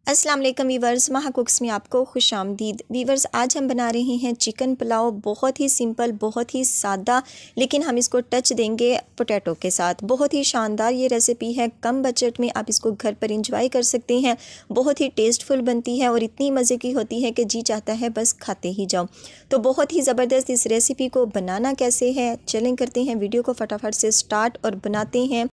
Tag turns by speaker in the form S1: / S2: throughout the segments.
S1: अस्सलाम वालेकुम वीवर्स, माहा कुक्स में आपको खुशामदीद। वीवर्स, आज हम बना रहे हैं चिकन पुलाव। बहुत ही सिंपल, बहुत ही सादा, लेकिन हम इसको टच देंगे पोटैटो के साथ। बहुत ही शानदार ये रेसिपी है। कम बजट में आप इसको घर पर इंजॉय कर सकते हैं। बहुत ही टेस्टफुल बनती है और इतनी मज़े की होती है कि जी चाहता है बस खाते ही जाओ। तो बहुत ही ज़बरदस्त इस रेसिपी को बनाना कैसे है, चलें करते हैं वीडियो को फटाफट से स्टार्ट और बनाते हैं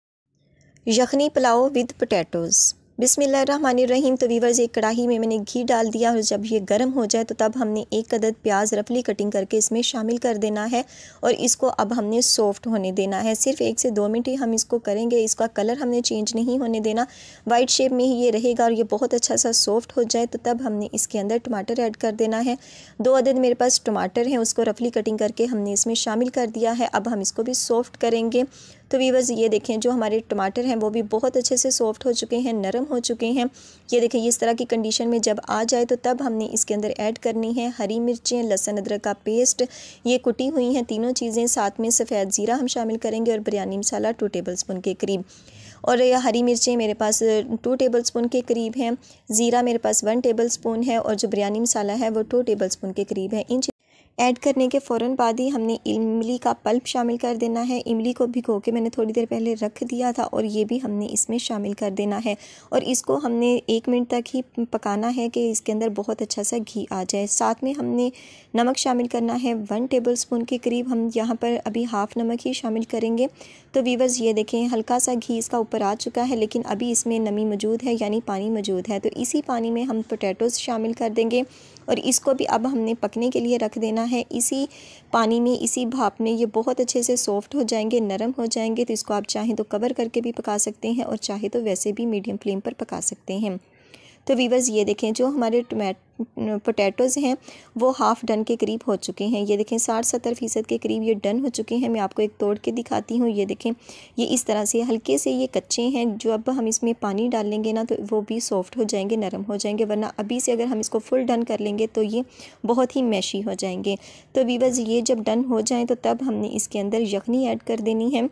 S1: यखनी पुलाव विद पोटैटोज़। बिस्मिल्लाहिर्रहमानिर्रहीम। तो वीवर्स, एक कढ़ाई में मैंने घी डाल दिया और जब ये गर्म हो जाए तो तब हमने एक अदद प्याज रफली कटिंग करके इसमें शामिल कर देना है और इसको अब हमने सॉफ्ट होने देना है। सिर्फ 1 से 2 मिनट ही हम इसको करेंगे। इसका कलर हमने चेंज नहीं होने देना, वाइट शेप में ही ये रहेगा। और ये बहुत अच्छा सा सॉफ्ट हो जाए तो तब हमने इसके अंदर टमाटर ऐड कर देना है। 2 अदद मेरे पास टमाटर हैं, उसको रफली कटिंग करके हमने इसमें शामिल कर दिया है। अब हम इसको भी सॉफ्ट करेंगे। तो वीवर्स, ये देखें, जो हमारे टमाटर हैं वो भी बहुत अच्छे से सॉफ्ट हो चुके हैं, नरम हो चुके हैं। ये देखें, इस तरह की कंडीशन में जब आ जाए तो तब हमने इसके अंदर ऐड करनी है हरी मिर्चें, लहसुन अदरक का पेस्ट, ये कुटी हुई हैं तीनों चीज़ें। साथ में सफ़ेद ज़ीरा हम शामिल करेंगे और बिरयानी मसाला 2 टेबलस्पून के करीब। और यह हरी मिर्चें मेरे पास 2 टेबलस्पून के करीब हैं। ज़ीरा मेरे पास 1 टेबलस्पून है और जो बिरयानी मसाला है वो 2 टेबलस्पून के करीब है। इन ऐड करने के फ़ौरन बाद ही हमने इमली का पल्प शामिल कर देना है। इमली को भिगो के मैंने थोड़ी देर पहले रख दिया था और ये भी हमने इसमें शामिल कर देना है और इसको हमने 1 मिनट तक ही पकाना है कि इसके अंदर बहुत अच्छा सा घी आ जाए। साथ में हमने नमक शामिल करना है 1 टेबलस्पून के करीब। हम यहाँ पर अभी हाफ़ नमक ही शामिल करेंगे। तो वीवर्स, ये देखें, हल्का सा घी इसका ऊपर आ चुका है, लेकिन अभी इसमें नमी मौजूद है, यानी पानी मौजूद है। तो इसी पानी में हम पोटैटोज़ शामिल कर देंगे और इसको भी अब हमने पकने के लिए रख देना है। इसी पानी में, इसी भाप में ये बहुत अच्छे से सॉफ्ट हो जाएंगे, नरम हो जाएंगे। तो इसको आप चाहें तो कवर करके भी पका सकते हैं और चाहे तो वैसे भी मीडियम फ्लेम पर पका सकते हैं। तो वीवर्स, ये देखें, जो हमारे पोटैटोज़ हैं वो हाफ़ डन के करीब हो चुके हैं। ये देखें, 60-70% के करीब ये डन हो चुके हैं। मैं आपको एक तोड़ के दिखाती हूँ। ये देखें, ये इस तरह से हल्के से ये कच्चे हैं। जो अब हम इसमें पानी डाल लेंगे ना तो वो भी सॉफ्ट हो जाएंगे, नरम हो जाएंगे, वरना अभी से अगर हम इसको फुल डन कर लेंगे तो ये बहुत ही मैशी हो जाएंगे। तो वीवर्स, ये जब डन हो जाएँ तो तब हमने इसके अंदर यखनी ऐड कर देनी है।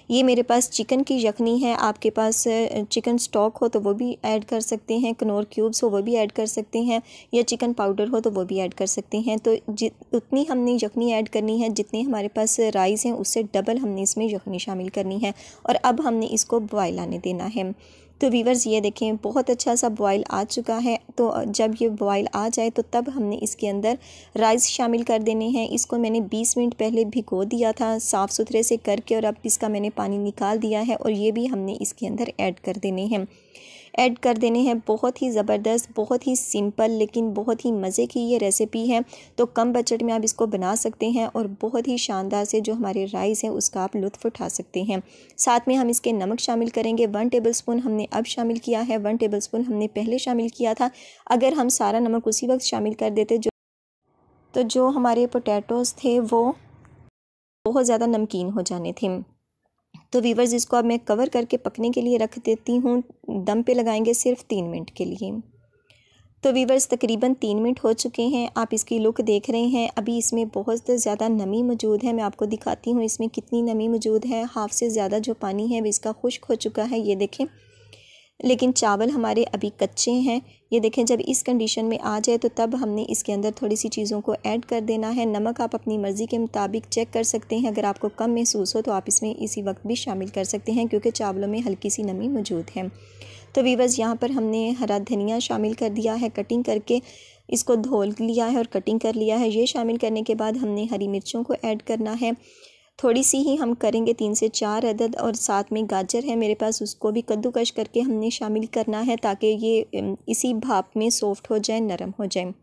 S1: ये मेरे पास चिकन की यखनी है। आपके पास चिकन स्टॉक हो तो वो भी ऐड कर सकते हैं, कनौर क्यूब्स हो वो भी ऐड कर सकते हैं, या चिकन पाउडर हो तो वो भी ऐड कर सकते हैं। तो उतनी हमने यखनी ऐड करनी है जितने हमारे पास राइस हैं, उससे डबल हमने इसमें यखनी शामिल करनी है। और अब हमने इसको बॉयल आने देना है। तो वीवर्स, ये देखें, बहुत अच्छा सा बॉयल आ चुका है। तो जब ये बॉयल आ जाए तो तब हमने इसके अंदर राइस शामिल कर देने हैं। इसको मैंने 20 मिनट पहले भिगो दिया था साफ़ सुथरे से करके और अब इसका मैंने पानी निकाल दिया है और ये भी हमने इसके अंदर ऐड कर देने हैं। बहुत ही ज़बरदस्त, बहुत ही सिंपल, लेकिन बहुत ही मज़े की ये रेसिपी है। तो कम बजट में आप इसको बना सकते हैं और बहुत ही शानदार से जो हमारे राइस हैं उसका आप लुत्फ़ उठा सकते हैं। साथ में हम इसके नमक शामिल करेंगे। 1 टेबलस्पून हमने अब शामिल किया है, 1 टेबलस्पून हमने पहले शामिल किया था। अगर हम सारा नमक उसी वक्त शामिल कर देते तो जो हमारे पोटैटोज़ थे वो बहुत ज़्यादा नमकीन हो जाने थे। तो वीवर्स, इसको अब मैं कवर करके पकने के लिए रख देती हूँ। दम पे लगाएंगे सिर्फ 3 मिनट के लिए। तो वीवर्स, तकरीबन 3 मिनट हो चुके हैं। आप इसकी लुक देख रहे हैं। अभी इसमें बहुत ज़्यादा नमी मौजूद है। मैं आपको दिखाती हूँ इसमें कितनी नमी मौजूद है। हाफ़ से ज़्यादा जो पानी है वो इसका खुश्क हो चुका है, ये देखें। लेकिन चावल हमारे अभी कच्चे हैं। ये देखें, जब इस कंडीशन में आ जाए तो तब हमने इसके अंदर थोड़ी सी चीज़ों को ऐड कर देना है। नमक आप अपनी मर्ज़ी के मुताबिक चेक कर सकते हैं। अगर आपको कम महसूस हो तो आप इसमें इसी वक्त भी शामिल कर सकते हैं, क्योंकि चावलों में हल्की सी नमी मौजूद है। तो वीवर्स, यहाँ पर हमने हरा धनिया शामिल कर दिया है, कटिंग करके इसको धो लिया है और कटिंग कर लिया है। ये शामिल करने के बाद हमने हरी मिर्चों को ऐड करना है। थोड़ी सी ही हम करेंगे, 3 से 4 अदद। और साथ में गाजर है मेरे पास, उसको भी कद्दूकश करके हमने शामिल करना है ताकि ये इसी भाप में सॉफ्ट हो जाए, नरम हो जाए।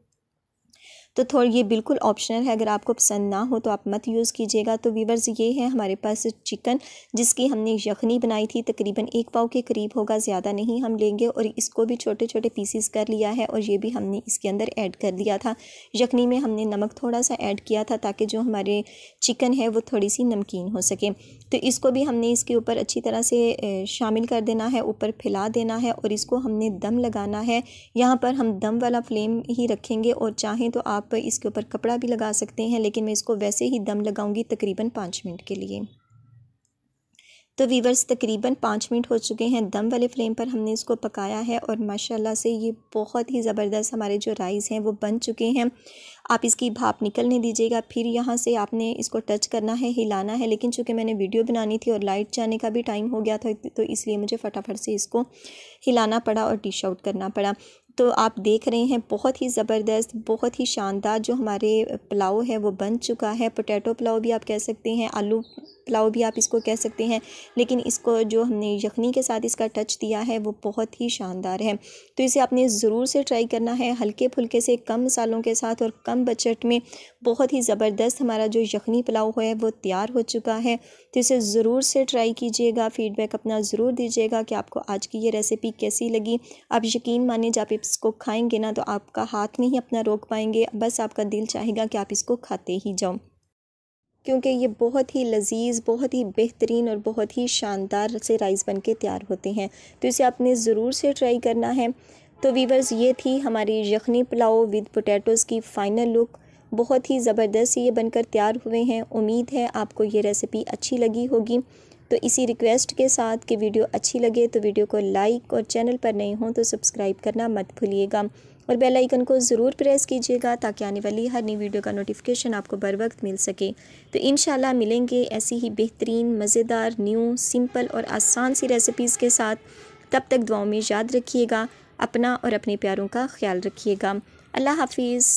S1: तो थोड़ी ये बिल्कुल ऑप्शनल है, अगर आपको पसंद ना हो तो आप मत यूज़ कीजिएगा। तो वीवर्स, ये है हमारे पास चिकन जिसकी हमने यखनी बनाई थी। तकरीबन 1 पाव के करीब होगा, ज़्यादा नहीं हम लेंगे। और इसको भी छोटे छोटे पीसीस कर लिया है और ये भी हमने इसके अंदर ऐड कर दिया था। यखनी में हमने नमक थोड़ा सा ऐड किया था ताकि जो हमारे चिकन है वो थोड़ी सी नमकीन हो सके। तो इसको भी हमने इसके ऊपर अच्छी तरह से शामिल कर देना है, ऊपर फैला देना है और इसको हमने दम लगाना है। यहाँ पर हम दम वाला फ्लेम ही रखेंगे और चाहें तो आप इसके ऊपर कपड़ा भी लगा सकते हैं, लेकिन मैं इसको वैसे ही दम लगाऊंगी तकरीबन 5 मिनट के लिए। तो वीवर्स तकरीबन 5 मिनट हो चुके हैं, दम वाले फ्लेम पर हमने इसको पकाया है और माशाल्लाह से ये बहुत ही ज़बरदस्त हमारे जो राइस हैं वो बन चुके हैं। आप इसकी भाप निकलने दीजिएगा, फिर यहाँ से आपने इसको टच करना है, हिलाना है। लेकिन चूँकि मैंने वीडियो बनानी थी और लाइट जाने का भी टाइम हो गया था, तो इसलिए मुझे फटाफट से इसको हिलाना पड़ा और डिश आउट करना पड़ा। तो आप देख रहे हैं बहुत ही ज़बरदस्त, बहुत ही शानदार जो हमारे पुलाव है वो बन चुका है। पोटैटो पुलाव भी आप कह सकते हैं, आलू पुलाव भी आप इसको कह सकते हैं, लेकिन इसको जो हमने यखनी के साथ इसका टच दिया है वो बहुत ही शानदार है। तो इसे आपने ज़रूर से ट्राई करना है, हल्के फुल्के से, कम मसालों के साथ और कम बजट में बहुत ही ज़बरदस्त हमारा जो यखनी पुलाव है वो तैयार हो चुका है। तो इसे ज़रूर से ट्राई कीजिएगा, फ़ीडबैक अपना ज़रूर दीजिएगा कि आपको आज की ये रेसिपी कैसी लगी। आप यकीन मानिए जब आप इसको खाएंगे ना तो आपका हाथ नहीं अपना रोक पाएंगे, बस आपका दिल चाहेगा कि आप इसको खाते ही जाओ, क्योंकि ये बहुत ही लजीज, बहुत ही बेहतरीन और बहुत ही शानदार से राइस बन के तैयार होते हैं। तो इसे आपने ज़रूर से ट्राई करना है। तो वीवर्स, ये थी हमारी यखनी पुलाव विद पोटैटोज़ की फ़ाइनल लुक। बहुत ही ज़बरदस्त ये बनकर तैयार हुए हैं। उम्मीद है आपको ये रेसिपी अच्छी लगी होगी। तो इसी रिक्वेस्ट के साथ कि वीडियो अच्छी लगे तो वीडियो को लाइक और चैनल पर नए हों तो सब्सक्राइब करना मत भूलिएगा और बेल आइकन को ज़रूर प्रेस कीजिएगा ताकि आने वाली हर नई वीडियो का नोटिफिकेशन आपको बर वक्त मिल सके। तो इंशाल्लाह मिलेंगे ऐसी ही बेहतरीन, मज़ेदार, न्यू, सिंपल और आसान सी रेसिपीज़ के साथ। तब तक दुआओं में याद रखिएगा, अपना और अपने प्यारों का ख्याल रखिएगा। अल्लाह हाफिज़।